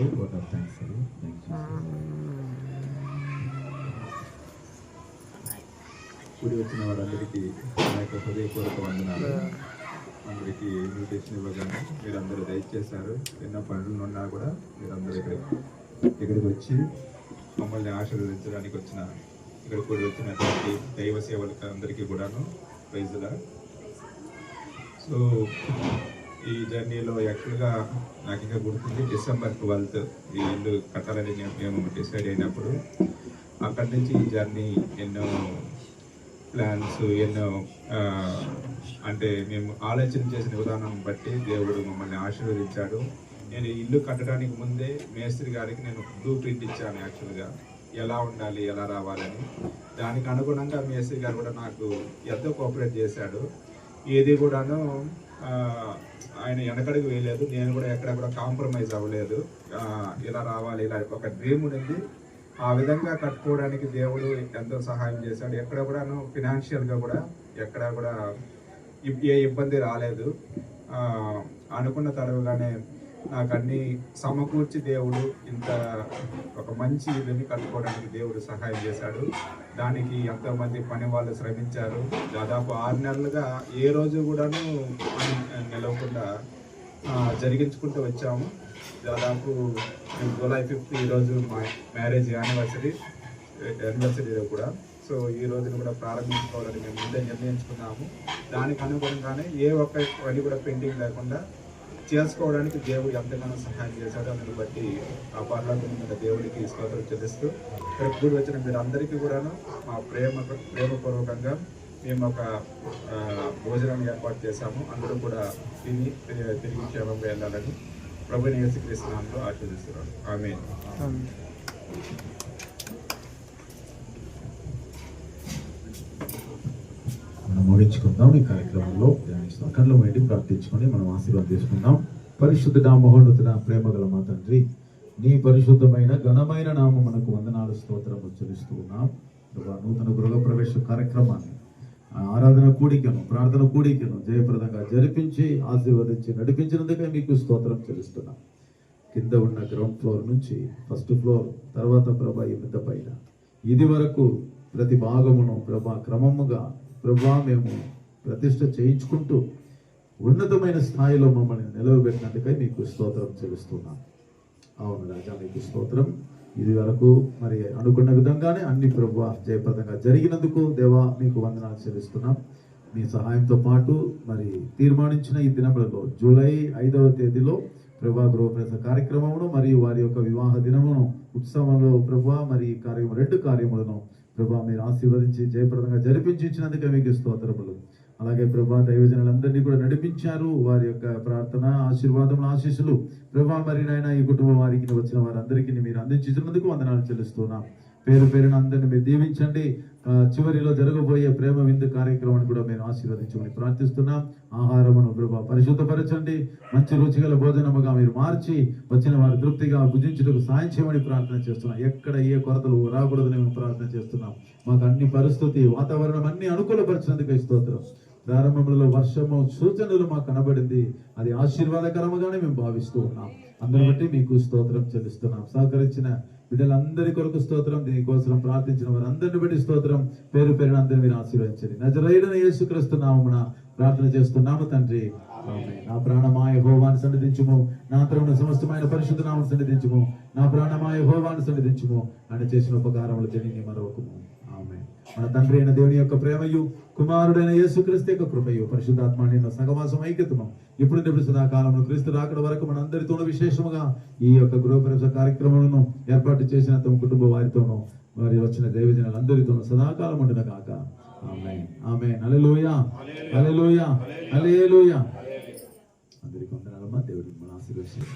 చెప్పండి. Word of thanks అండి. కూడి వచ్చిన వారందరికీ నా యొక్క హృదయపూర్వక వందనాలు. అందరికీ ఇన్విటేషన్ ఇవ్వగానే మీరందరూ దయచేశారు. ఎన్నో పనులు ఉన్నా కూడా మీరందరూ ఇక్కడికి వచ్చి మమ్మల్ని ఆశీర్వదించడానికి ఇక్కడ కూడి వచ్చినటువంటి దైవ సేవలకు అందరికీ కూడాను ప్రైజ్లా. సో ఈ జర్నీలో యాక్చువల్గా నాకు ఇంకా గుర్తుంది, December 12th ఈ ఇల్లు కట్టాలని మేము డిసైడ్ అయినప్పుడు అక్కడి నుంచి ఈ జర్నీ ఎన్నో ప్లాన్స్, ఎన్నో అంటే మేము ఆలోచన చేసిన విధానం బట్టి దేవుడు మమ్మల్ని ఆశీర్వదించాడు. నేను ఇల్లు కట్టడానికి ముందే మేస్త్రి గారికి నేను బ్లూ ప్రింట్ ఇచ్చాను యాక్చువల్గా, ఎలా ఉండాలి, ఎలా రావాలని. దానికి అనుగుణంగా మేస్త్రి గారు కూడా నాకు ఎంతో కోఆపరేట్ చేశాడు. ఏది కూడాను ఆయన వెనకడుగు వేయలేదు, నేను కూడా ఎక్కడ కూడా కాంప్రమైజ్ అవ్వలేదు. ఇలా రావాలి, ఇలా ఒక డ్రీమ్ ఉంది, ఆ విధంగా కట్టుకోవడానికి దేవుడు ఎంతో సహాయం చేశాడు. ఎక్కడ కూడాను ఫినాన్షియల్గా కూడా ఎక్కడ కూడా ఏ ఇబ్బంది రాలేదు. అనుకున్న తడవుగానే నాకు అన్ని సమకూర్చి దేవుడు ఇంత ఒక మంచి ఇల్లుని కట్టుకోవడానికి దేవుడు సహాయం చేశాడు. దానికి ఎంతోమంది పని వాళ్ళు శ్రమించారు. దాదాపు 6 నెలలుగా ఏ రోజు కూడాను నిలవకుండా జరిగించుకుంటూ వచ్చాము. దాదాపు July 5th ఈరోజు మా మ్యారేజ్ యానివర్సరీ కూడా. సో ఈ రోజును కూడా ప్రారంభించుకోవాలని మేము ముందే నిర్ణయించుకున్నాము. దానికి అనుగుణంగానే ఏ ఒక్క పని కూడా పెండింగ్ లేకుండా చేసుకోవడానికి దేవుడు ఎంతగానో సహాయం చేశాడు. అందుని బట్టి ఆ పర్లోకం మీద దేవుడికి స్తోత్రం చెల్లిస్తూ ఇక్కడ కూడి వచ్చిన మీరందరికీ కూడాను మా ప్రేమపూర్వకంగా మేము ఒక భోజనాన్ని ఏర్పాటు చేశాము. అందరూ కూడా తిరిగి క్షేమంగా వెళ్ళాలని ప్రభుని యేసుక్రీస్తు నామములో ఆశీర్వదిస్తున్నాను. ఆమేన్. మనం ముగించుకుందాం. ఈ కార్యక్రమంలో ధ్యానిస్తాం. కళ్ళు వేడి ప్రార్థించుకొని మనం ఆశీర్వాదం తీసుకుందాం. పరిశుద్ధ మహోన్నతుడ ప్రేమ గల మా తండ్రి, నీ పరిశుద్ధమైన ఘనమైన నామం మనకు వందనాలు స్తోత్రము చెల్లిస్తూ ఉన్నాం. నూతన గృహ ప్రవేశ కార్యక్రమాన్ని, ఆరాధన కూడికను, ప్రార్థన కూడికను జయప్రదంగా జరిపించి ఆశీర్వదించి నడిపించినందుకే మీకు స్తోత్రం చెల్లిస్తున్నాం. కింద ఉన్న గ్రౌండ్ ఫ్లోర్ నుంచి ఫస్ట్ ఫ్లోర్, తర్వాత ప్రభా ఈ మిద్ద పైన ఇది వరకు ప్రతి భాగమును ప్రభా క్రమముగా ప్రభా మేము ప్రతిష్ట చేయించుకుంటూ ఉన్నతమైన స్థాయిలో మమ్మల్ని నిలవబెట్టినందుకై మీకు స్తోత్రం చెల్లిస్తున్నాం. అవును రాజా, మీకు స్తోత్రం. ఇది వరకు మరి అనుకున్న విధంగానే అన్ని ప్రభా జయప్రదంగా జరిగినందుకు దేవా మీకు వందనాలు చెల్లిస్తున్నాం. మీ సహాయంతో పాటు మరి తీర్మానించిన ఈ దినములలో July 5వ తేదీలో ప్రభా గృహప్రవేశ కార్యక్రమమును మరియు వారి యొక్క వివాహ దినమును ఉత్సవంలో ప్రభా మరి కార్యము 2 కార్యములను ప్రభా మీరు ఆశీర్వదించి జయప్రదంగా జరిపించి ఇచ్చినందుకే మీకు స్తోత్రములు. అలాగే ప్రభా దైవజనులందరినీ కూడా నడిపించారు. వారి యొక్క ప్రార్థన ఆశీర్వాదములు ఆశీస్సులు ప్రభా మరి నాయన ఈ కుటుంబం వారికి వచ్చిన వారందరికీ మీరు అందించినందుకు వందనాలు చెల్లిస్తున్నాం. పేరు పేరున అందరినీ మీరు దీవించండి. చివరిలో జరగబోయే ప్రేమ విందు కార్యక్రమాన్ని కూడా మేము ఆశీర్వదించమని ప్రార్థిస్తున్నాం. ఆహారమును ప్రభా పరిశుద్ధపరచండి, మంచి రుచిగల భోజనముగా మీరు మార్చి వచ్చిన వారు తృప్తిగా భుజించుటకు సాయం చేయమని ప్రార్థన చేస్తున్నాం. ఎక్కడ ఏ కొరతలు రాకూడదని మేము ప్రార్థన చేస్తున్నాం. మాకు అన్ని పరిస్థితి వాతావరణం అన్ని అనుకూలపరిచినందుకు స్తోత్రం. ప్రారంభంలో వర్షము సూచనలు మాకు కనబడింది, అది ఆశీర్వాదకరముగానే మేము భావిస్తూ ఉన్నాం. అందరి బట్టి మీకు స్తోత్రం చెల్లిస్తున్నాం. సహకరించిన బిడ్డలందరి కొరకు స్తోత్రం, దీనికోసం ప్రార్థించిన వారందరిని బట్టి స్తోత్రం. పేరు పేరున అందరిని మీరు ఆశీర్వదించండి. నజరేయుడైన యేసుక్రీస్తు నామమున ప్రార్థన చేస్తున్నాము తండ్రి. నా ప్రాణమా యెహోవాను సన్నిధించుము, నా అంతరమున సమస్తమైన పరిశుద్ధ నామమును సన్నిధించుము. నా ప్రాణమా యెహోవాను సన్నిధించుము, ఆయన చేసిన ఉపకారములు తెలియని మరొకము. ఆమేన్. మన తండ్రి అయిన దేవుని యొక్క ప్రేమయు, కుమారుడైన యేసుక్రీస్తు యొక్క కృపయు, పరిశుద్ధాత్మ సహవాసం ఐక్యతము ఇప్పుడు నిప్పుడు సదాకాలంలో క్రీస్తు రాకడ వరకు మనందరితోనూ విశేషముగా ఈ యొక్క గృహప్రవేశ కార్యక్రమాలను ఏర్పాటు చేసిన తమ కుటుంబ వారితోనూ వారి వచ్చిన దైవజనులందరితోనూ సదాకాలం ఉండును గాక. ఆమేన్. ఆమేన్. హల్లెలూయా, హల్లెలూయా, హల్లెలూయా. అందరికీ వందనాలమ్మా. దేవుడికి మన ఆశీర్వదించండి.